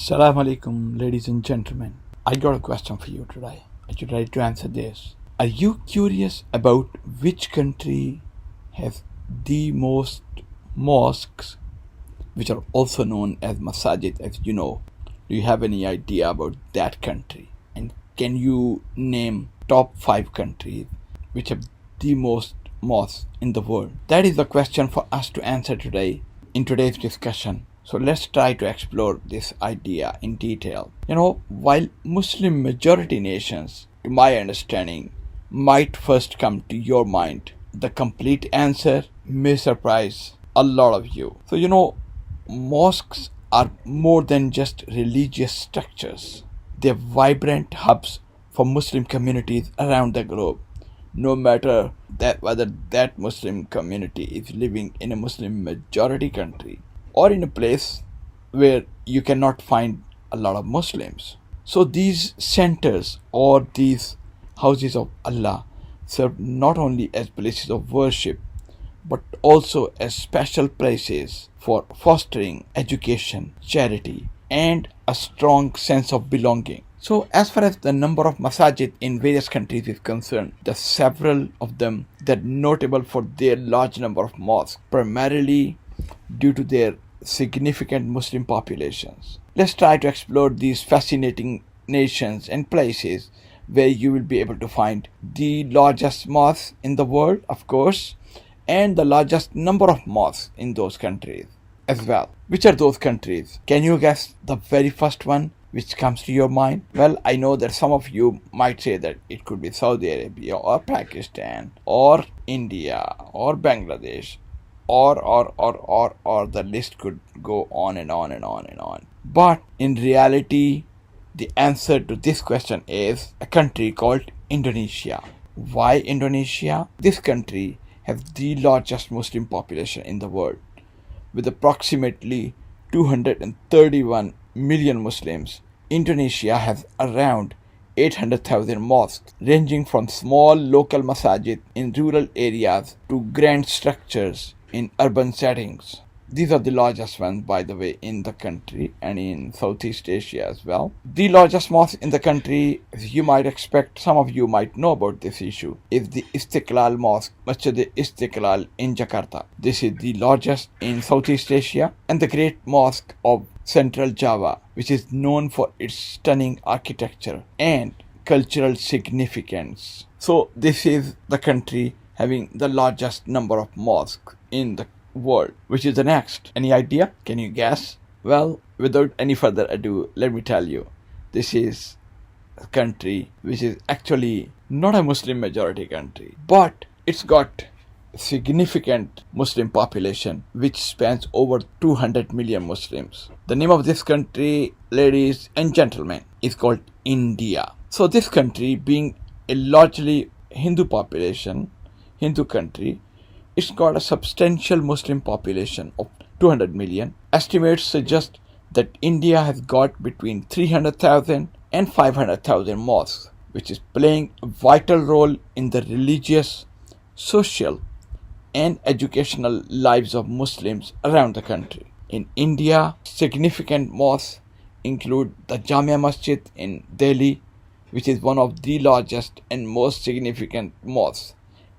Assalamu alaikum, ladies and gentlemen. I got a question for you today. Are you ready to answer this? Are you curious about which country has the most mosques, which are also known as masajid, as you know? Do you have any idea about that country? And can you name top 5 countries which have the most mosques in the world? That is the question for us to answer today in today's discussion. So let's try to explore this idea in detail. While Muslim majority nations, to my understanding, might first come to your mind, the complete answer may surprise a lot of you. So, mosques are more than just religious structures. They're vibrant hubs for Muslim communities around the globe. No matter whether that Muslim community is living in a Muslim majority country or in a place where you cannot find a lot of Muslims. So these centers or these houses of Allah serve not only as places of worship but also as special places for fostering education, charity, and a strong sense of belonging. So as far as the number of masajid in various countries is concerned, the several of them that are notable for their large number of mosques, primarily due to their significant Muslim populations. Let's try to explore these fascinating nations and places where you will be able to find the largest mosques in the world, of course, and the largest number of mosques in those countries as well. Which are those countries? Can you guess the very first one which comes to your mind? Well, I know that some of you might say that it could be Saudi Arabia or Pakistan or India or Bangladesh or the list could go on and on and on and on. But in reality, the answer to this question is a country called Indonesia. Why Indonesia? This country has the largest Muslim population in the world, with approximately 231 million Muslims. Indonesia has around 800,000 mosques, ranging from small local masajid in rural areas to grand structures in urban settings. These are the largest ones, by the way, in the country and in Southeast Asia as well. The largest mosque in the country, as you might expect, some of you might know about this issue, is the Istiqlal Mosque, Masjid Istiqlal in Jakarta. This is the largest in Southeast Asia, and the Great Mosque of Central Java, which is known for its stunning architecture and cultural significance. So this is the country having the largest number of mosques in the world. Which is the next? Any idea? Can you guess? Well, without any further ado, let me tell you, this is a country which is actually not a Muslim majority country, but it's got a significant Muslim population which spans over 200 million Muslims. The name of this country, ladies and gentlemen, is called India. So this country, being a largely Hindu country, it's got a substantial Muslim population of 200 million. Estimates suggest that India has got between 300,000 and 500,000 mosques, which is playing a vital role in the religious, social, and educational lives of Muslims around the country. In India, significant mosques include the Jamia Masjid in Delhi, which is one of the largest and most significant mosques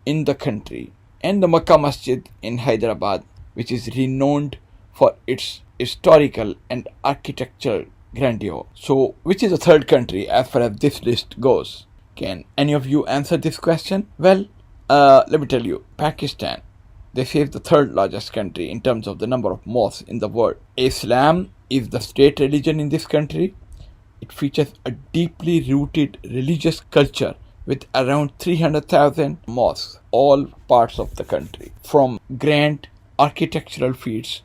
in the country, and the Makkah Masjid in Hyderabad, which is renowned for its historical and architectural grandeur. So, which is the third country as far as this list goes? Can any of you answer this question? Well, let me tell you, Pakistan. This is the third largest country in terms of the number of mosques in the world. Islam is the state religion in this country. It features a deeply rooted religious culture with around 300,000 mosques, all parts of the country. From grand architectural feats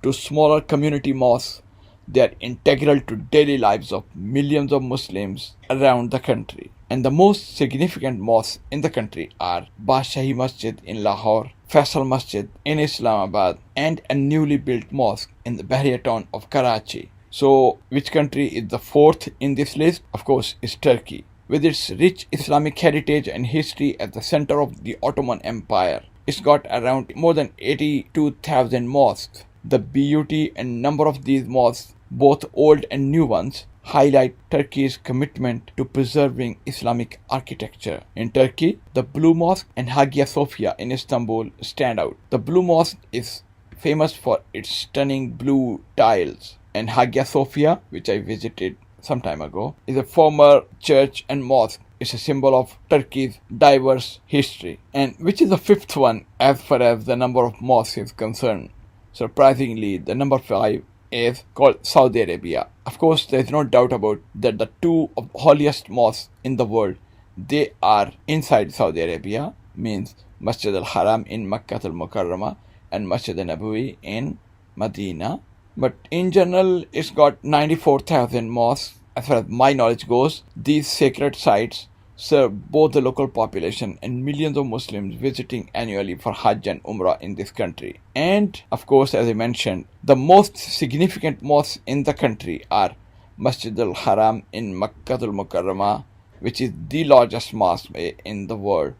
to smaller community mosques, they are integral to daily lives of millions of Muslims around the country. And the most significant mosques in the country are Bashahi Masjid in Lahore, Faisal Masjid in Islamabad, and a newly built mosque in the Bahriya town of Karachi. So, which country is the fourth in this list? Of course, is Turkey. With its rich Islamic heritage and history at the center of the Ottoman Empire, it's got around more than 82,000 mosques. The beauty and number of these mosques both old and new ones, highlight Turkey's commitment to preserving Islamic architecture. In Turkey, the Blue Mosque and Hagia Sophia in Istanbul stand out. The Blue Mosque is famous for its stunning blue tiles, and Hagia Sophia, which I visited some time ago, is a former church and mosque. It's a symbol of Turkey's diverse history, and which is the fifth one as far as the number of mosques is concerned. Surprisingly, the number 5 is called Saudi Arabia. Of course, there is no doubt about that the two of holiest mosques in the world, they are inside Saudi Arabia, means Masjid al-Haram in Makkah al-Mukarramah and Masjid al-Nabawi in Medina. But in general, it's got 94,000 mosques. As far as my knowledge goes, these sacred sites serve both the local population and millions of Muslims visiting annually for Hajj and Umrah in this country. And of course, as I mentioned, the most significant mosques in the country are Masjid al-Haram in Makkah al-Mukarramah, which is the largest mosque in the world,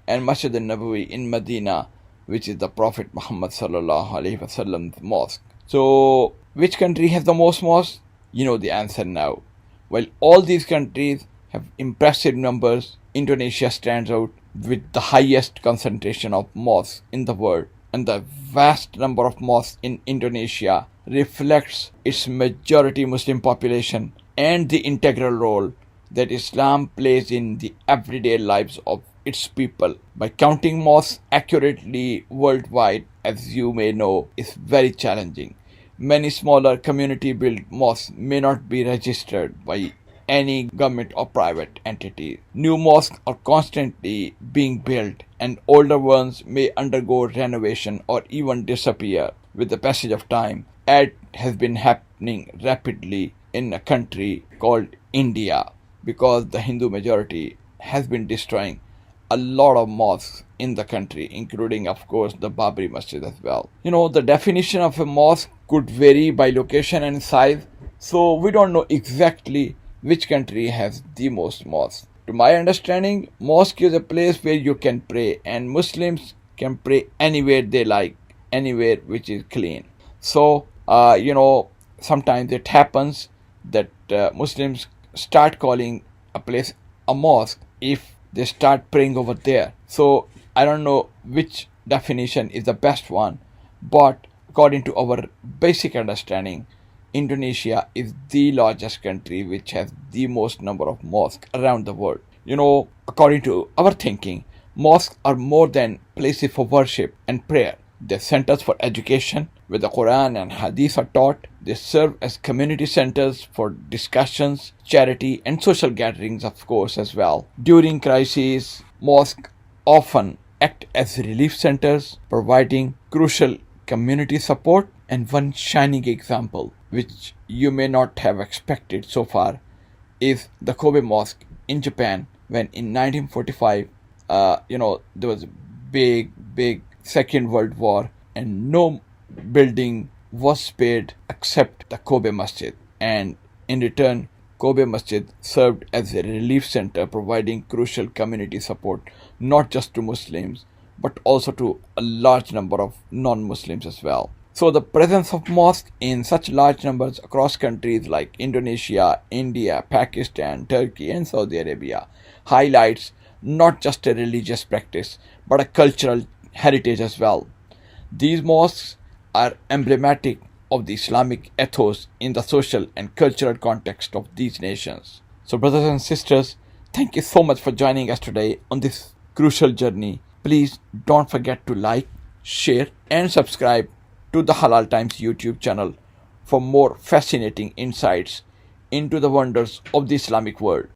and Masjid al-Nabawi in Medina, which is the Prophet Muhammad sallallahu alaihi wasallam's mosque. So, which country has the most mosques? You know the answer now. While all these countries have impressive numbers, Indonesia stands out with the highest concentration of mosques in the world, and the vast number of mosques in Indonesia reflects its majority Muslim population and the integral role that Islam plays in the everyday lives of its people. By counting mosques accurately worldwide, as you may know, is very challenging. Many smaller community-built mosques may not be registered by any government or private entity. New mosques are constantly being built, and older ones may undergo renovation or even disappear with the passage of time, as has been happening rapidly in a country called India, because the Hindu majority has been destroying a lot of mosques in the country, including, of course, the Babri Masjid as well. You know, the definition of a mosque could vary by location and size, so we don't know exactly which country has the most mosques. To my understanding, mosque is a place where you can pray, and Muslims can pray anywhere they like, anywhere which is clean. So, sometimes it happens that Muslims start calling a place a mosque if they start praying over there. So I don't know which definition is the best one, but according to our basic understanding, Indonesia is the largest country which has the most number of mosques around the world. You know, according to our thinking, mosques are more than places for worship and prayer. They're centers for education, where the Quran and Hadith are taught. They serve as community centers for discussions, charity, and social gatherings, of course, as well. During crises, mosques often act as relief centers, providing crucial community support. And one shining example, which you may not have expected so far, is the Kobe Mosque in Japan, when in 1945, there was a big Second World War, and no building was spared except the Kobe Masjid. And in return, Kobe Masjid served as a relief center, providing crucial community support not just to Muslims but also to a large number of non-Muslims as well. So the presence of mosques in such large numbers across countries like Indonesia, India, Pakistan, Turkey, and Saudi Arabia highlights not just a religious practice but a cultural heritage as well. These mosques are emblematic of the Islamic ethos in the social and cultural context of these nations. So brothers and sisters, thank you so much for joining us today on this crucial journey. Please don't forget to like, share, and subscribe to the Halal Times YouTube channel for more fascinating insights into the wonders of the Islamic world.